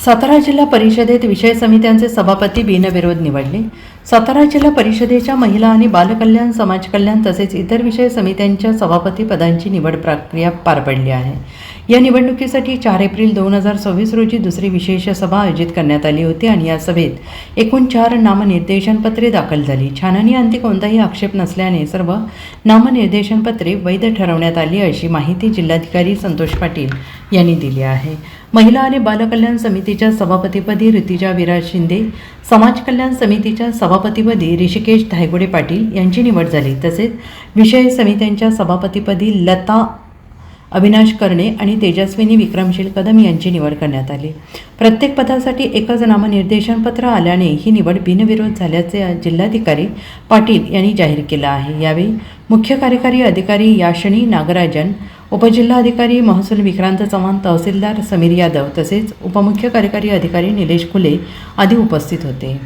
सातारा जिल्हा परिषदेत विषय समित्यांचे सभापती बिनविरोध निवडले. सातारा जिल्हा परिषदेच्या महिला आणि बालकल्याण, समाज कल्याण तसेच इतर विषय समित्यांच्या सभापती पदांची निवड प्रक्रिया पार पडली आहे. या निवडणुकीसाठी 4 एप्रिल 2026 रोजी दुसरी विशेष सभा आयोजित करण्यात आली होती आणि या सभेत एकूण 4 नामनिर्देशनपत्रे दाखल झाली. छाननीअंती कोणताही आक्षेप नसल्याने सर्व नामनिर्देशनपत्रे वैध ठरवण्यात आली अशी माहिती जिल्हाधिकारी संतोष पाटील यांनी दिली आहे. महिला आणि बालकल्याण समितीच्या सभापतीपदी ऋतिजा विराज शिंदे, समाज कल्याण समितीच्या सभापतीपदी ऋषिकेश धायगुडे पाटील यांची निवड झाली. तसेच विषय समित्यांच्या सभापतीपदी लता अविनाश करणे आणि तेजस्विनी विक्रमशील कदम यांची निवड करण्यात आली. प्रत्येक पदासाठी एकच नामनिर्देशनपत्र आल्याने ही निवड बिनविरोध झाल्याचे जिल्हाधिकारी पाटील यांनी जाहीर केलं आहे. यावेळी मुख्य कार्यकारी अधिकारी याशनी नागराजन, उपजिल्हाधिकारी महसूल विक्रांत चव्हाण, तहसीलदार समीर यादव तसेच उपमुख्य कार्यकारी अधिकारी निलेश खुले आदी उपस्थित होते.